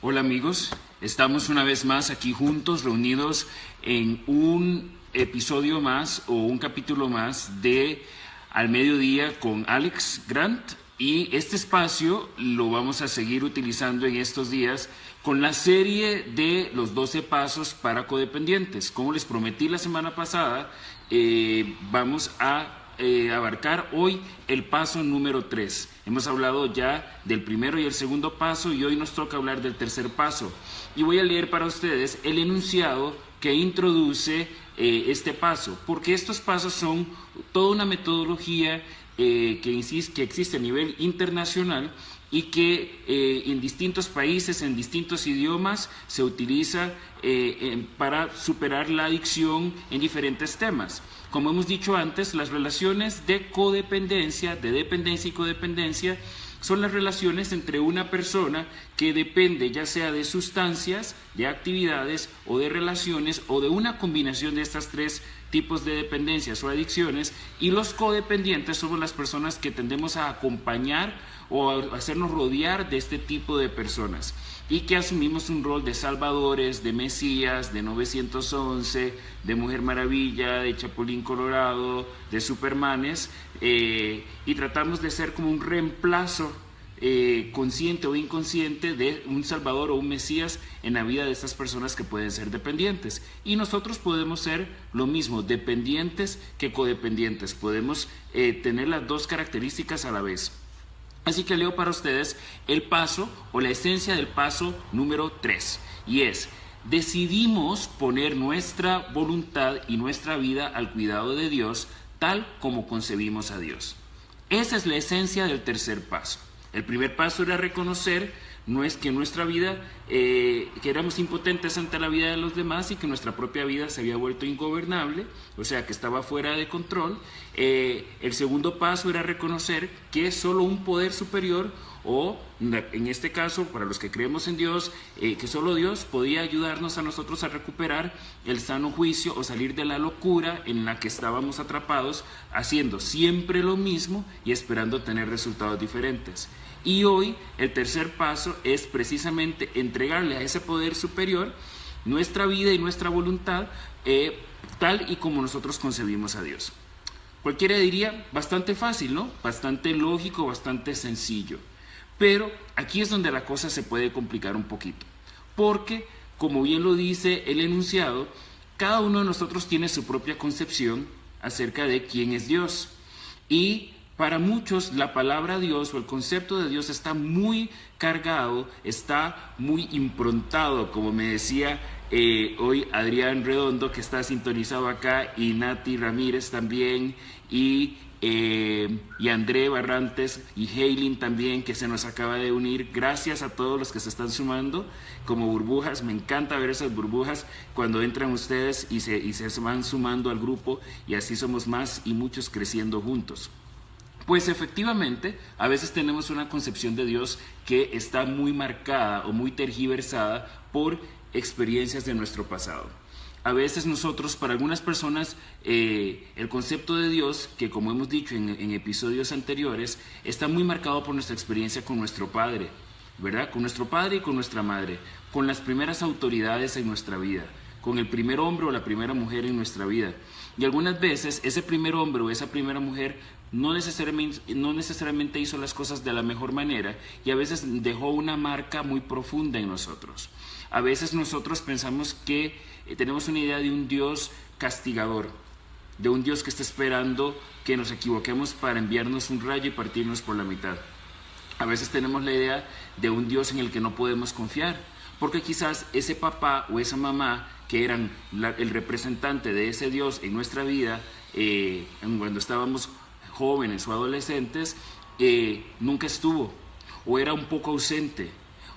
Hola amigos, estamos una vez más aquí juntos, reunidos en un episodio más o un capítulo más de Al Mediodía con Alex Grant, y este espacio lo vamos a seguir utilizando en estos días con la serie de los 12 pasos para codependientes. Como les prometí la semana pasada, vamos a abarcar hoy el paso número 3. Hemos hablado ya del primero y el segundo paso y hoy nos toca hablar del tercer paso. Y voy a leer para ustedes el enunciado que introduce este paso, porque estos pasos son toda una metodología que existe a nivel internacional y que en distintos países, en distintos idiomas, se utiliza para superar la adicción en diferentes temas. Como hemos dicho antes, las relaciones de codependencia, de dependencia y codependencia, son las relaciones entre una persona que depende ya sea de sustancias, de actividades o de relaciones o de una combinación de estas tres tipos de dependencias o adicciones, y los codependientes somos las personas que tendemos a acompañar o a hacernos rodear de este tipo de personas y que asumimos un rol de salvadores, de Mesías, de 911, de Mujer Maravilla, de Chapulín Colorado, de Supermanes, y tratamos de ser como un reemplazo consciente o inconsciente de un salvador o un Mesías en la vida de estas personas que pueden ser dependientes. Y nosotros podemos ser lo mismo, dependientes que codependientes. Podemos tener las dos características a la vez. Así que leo para ustedes el paso o la esencia del paso número 3, y es: decidimos poner nuestra voluntad y nuestra vida al cuidado de Dios, tal como concebimos a Dios. Esa es la esencia del tercer paso. El primer paso era reconocer que nuestra vida, que éramos impotentes ante la vida de los demás y que nuestra propia vida se había vuelto ingobernable, o sea que estaba fuera de control. El segundo paso era reconocer que solo un poder superior, o en este caso para los que creemos en Dios, que solo Dios podía ayudarnos a nosotros a recuperar el sano juicio o salir de la locura en la que estábamos atrapados, haciendo siempre lo mismo y esperando tener resultados diferentes. Y hoy el tercer paso es precisamente entregarle a ese poder superior nuestra vida y nuestra voluntad, tal y como nosotros concebimos a Dios. Cualquiera diría bastante fácil, ¿no? Bastante lógico, bastante sencillo. Pero aquí es donde la cosa se puede complicar un poquito, porque, como bien lo dice el enunciado, cada uno de nosotros tiene su propia concepción acerca de quién es Dios. Y para muchos la palabra Dios o el concepto de Dios está muy cargado, está muy improntado, como me decía hoy Adrián Redondo, que está sintonizado acá, y Nati Ramírez también, y André Barrantes y Heilin también, que se nos acaba de unir. Gracias a todos los que se están sumando como burbujas. Me encanta ver esas burbujas cuando entran ustedes y se van sumando al grupo, y así somos más y muchos creciendo juntos. Pues efectivamente, a veces tenemos una concepción de Dios que está muy marcada o muy tergiversada por experiencias de nuestro pasado. A veces nosotros, para algunas personas, el concepto de Dios, que como hemos dicho en episodios anteriores, está muy marcado por nuestra experiencia con nuestro Padre, ¿verdad? Con nuestro Padre y con nuestra Madre, con las primeras autoridades en nuestra vida, con el primer hombre o la primera mujer en nuestra vida. Y algunas veces ese primer hombre o esa primera mujer no necesariamente hizo las cosas de la mejor manera, y a veces dejó una marca muy profunda en nosotros. A veces nosotros pensamos que tenemos una idea de un Dios castigador, de un Dios que está esperando que nos equivoquemos para enviarnos un rayo y partirnos por la mitad. A veces tenemos la idea de un Dios en el que no podemos confiar, porque quizás ese papá o esa mamá que eran el representante de ese Dios en nuestra vida, cuando estábamos jóvenes o adolescentes, nunca estuvo, o era un poco ausente,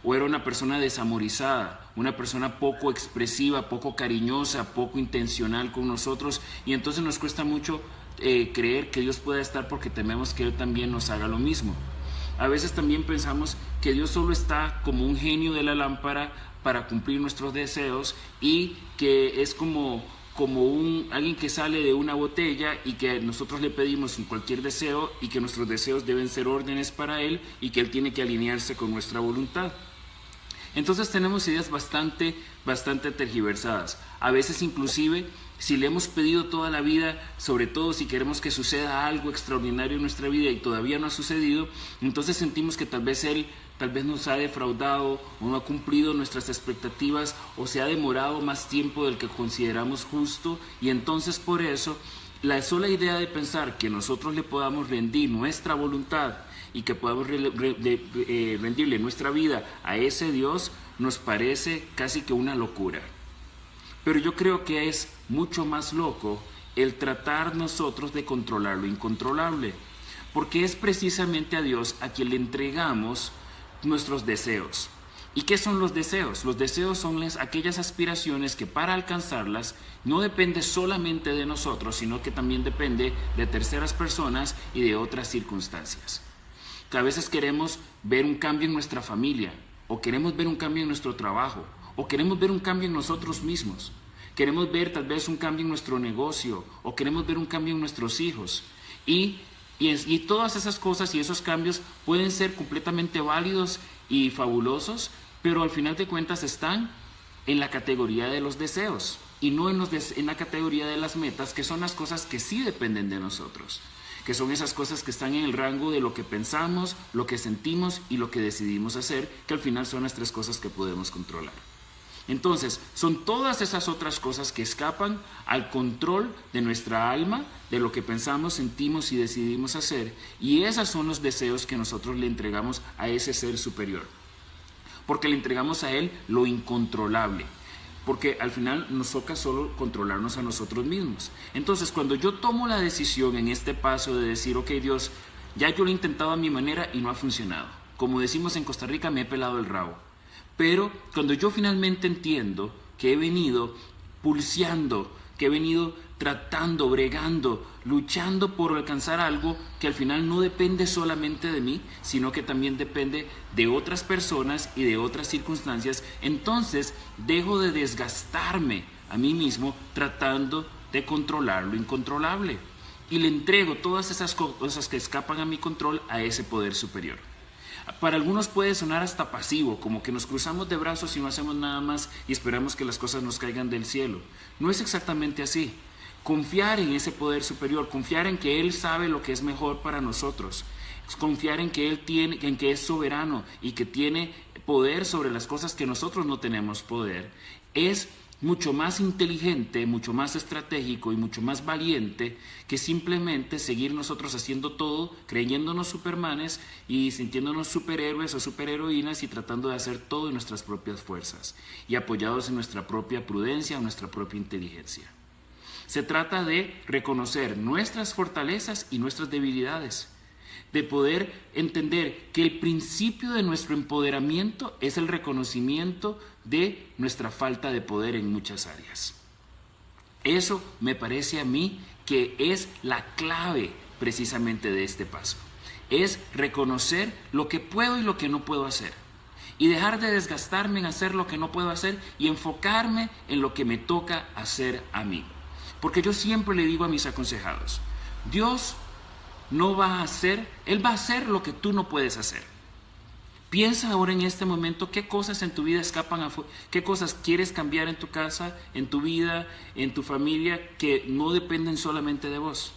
o era una persona desamorizada, una persona poco expresiva, poco cariñosa, poco intencional con nosotros, y entonces nos cuesta mucho creer que Dios pueda estar, porque tememos que Él también nos haga lo mismo. A veces también pensamos que Dios solo está como un genio de la lámpara para cumplir nuestros deseos, y que es como alguien que sale de una botella y que nosotros le pedimos cualquier deseo, y que nuestros deseos deben ser órdenes para Él y que Él tiene que alinearse con nuestra voluntad. Entonces tenemos ideas bastante tergiversadas. A veces inclusive, si le hemos pedido toda la vida, sobre todo si queremos que suceda algo extraordinario en nuestra vida y todavía no ha sucedido, entonces sentimos que tal vez Él nos ha defraudado o no ha cumplido nuestras expectativas o se ha demorado más tiempo del que consideramos justo, y entonces por eso la sola idea de pensar que nosotros le podamos rendir nuestra voluntad y que podamos rendirle nuestra vida a ese Dios nos parece casi que una locura. Pero yo creo que es mucho más loco el tratar nosotros de controlar lo incontrolable, porque es precisamente a Dios a quien le entregamos nuestros deseos. ¿Y qué son los deseos? Los deseos son aquellas aspiraciones que para alcanzarlas no depende solamente de nosotros, sino que también depende de terceras personas y de otras circunstancias. Que a veces queremos ver un cambio en nuestra familia, o queremos ver un cambio en nuestro trabajo, o queremos ver un cambio en nosotros mismos. Queremos ver tal vez un cambio en nuestro negocio, o queremos ver un cambio en nuestros hijos. Y todas esas cosas y esos cambios pueden ser completamente válidos y fabulosos, pero al final de cuentas están en la categoría de los deseos y no en la categoría de las metas, que son las cosas que sí dependen de nosotros, que son esas cosas que están en el rango de lo que pensamos, lo que sentimos y lo que decidimos hacer, que al final son las tres cosas que podemos controlar. Entonces, son todas esas otras cosas que escapan al control de nuestra alma, de lo que pensamos, sentimos y decidimos hacer, y esos son los deseos que nosotros le entregamos a ese ser superior, porque le entregamos a Él lo incontrolable, porque al final nos toca solo controlarnos a nosotros mismos. Entonces, cuando yo tomo la decisión en este paso de decir, ok Dios, ya yo lo he intentado a mi manera y no ha funcionado, como decimos en Costa Rica, me he pelado el rabo. Pero cuando yo finalmente entiendo que he venido pulseando, que he venido tratando, bregando, luchando por alcanzar algo que al final no depende solamente de mí, sino que también depende de otras personas y de otras circunstancias, entonces dejo de desgastarme a mí mismo tratando de controlar lo incontrolable y le entrego todas esas cosas que escapan a mi control a ese poder superior. Para algunos puede sonar hasta pasivo, como que nos cruzamos de brazos y no hacemos nada más y esperamos que las cosas nos caigan del cielo. No es exactamente así. Confiar en ese poder superior, confiar en que Él sabe lo que es mejor para nosotros, confiar en que en que es soberano y que tiene poder sobre las cosas que nosotros no tenemos poder, es mucho más inteligente, mucho más estratégico y mucho más valiente que simplemente seguir nosotros haciendo todo, creyéndonos supermanes y sintiéndonos superhéroes o superheroínas y tratando de hacer todo en nuestras propias fuerzas y apoyados en nuestra propia prudencia o nuestra propia inteligencia. Se trata de reconocer nuestras fortalezas y nuestras debilidades, de poder entender que el principio de nuestro empoderamiento es el reconocimiento de nuestra falta de poder en muchas áreas. Eso me parece a mí que es la clave precisamente de este paso. Es reconocer lo que puedo y lo que no puedo hacer. Y dejar de desgastarme en hacer lo que no puedo hacer y enfocarme en lo que me toca hacer a mí. Porque yo siempre le digo a mis aconsejados, Dios no va a hacer, Él va a hacer lo que tú no puedes hacer. Piensa ahora en este momento qué cosas en tu vida escapan afuera, qué cosas quieres cambiar en tu casa, en tu vida, en tu familia, que no dependen solamente de vos.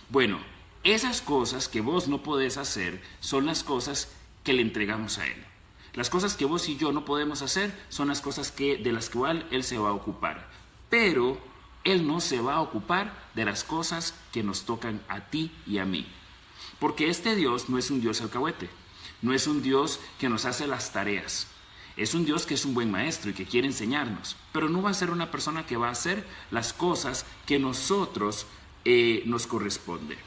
Bueno, esas cosas que vos no podés hacer son las cosas que le entregamos a Él. Las cosas que vos y yo no podemos hacer son las cosas de las cuales Él se va a ocupar. Pero Él no se va a ocupar de las cosas que nos tocan a ti y a mí. Porque este Dios no es un Dios alcahuete, no es un Dios que nos hace las tareas. Es un Dios que es un buen maestro y que quiere enseñarnos, pero no va a ser una persona que va a hacer las cosas que nosotros nos corresponde.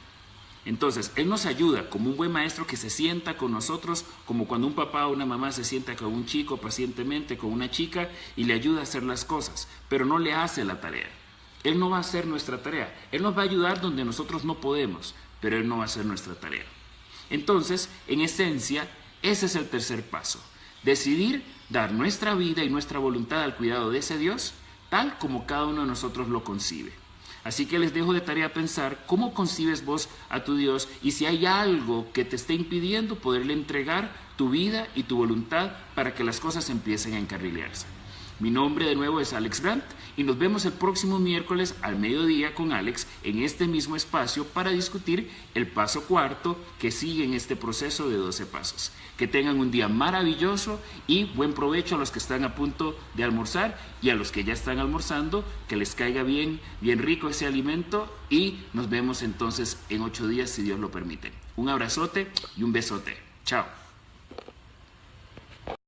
Entonces, Él nos ayuda como un buen maestro que se sienta con nosotros, como cuando un papá o una mamá se sienta con un chico pacientemente, con una chica, y le ayuda a hacer las cosas, pero no le hace la tarea. Él no va a hacer nuestra tarea. Él nos va a ayudar donde nosotros no podemos, pero Él no va a hacer nuestra tarea. Entonces, en esencia, ese es el tercer paso. Decidir dar nuestra vida y nuestra voluntad al cuidado de ese Dios, tal como cada uno de nosotros lo concibe. Así que les dejo de tarea pensar cómo concibes vos a tu Dios y si hay algo que te esté impidiendo poderle entregar tu vida y tu voluntad para que las cosas empiecen a encarrilarse. Mi nombre de nuevo es Alex Grant y nos vemos el próximo miércoles al mediodía con Alex en este mismo espacio para discutir el paso cuarto que sigue en este proceso de 12 pasos. Que tengan un día maravilloso y buen provecho a los que están a punto de almorzar y a los que ya están almorzando, que les caiga bien rico ese alimento y nos vemos entonces en 8 días si Dios lo permite. Un abrazote y un besote. Chao.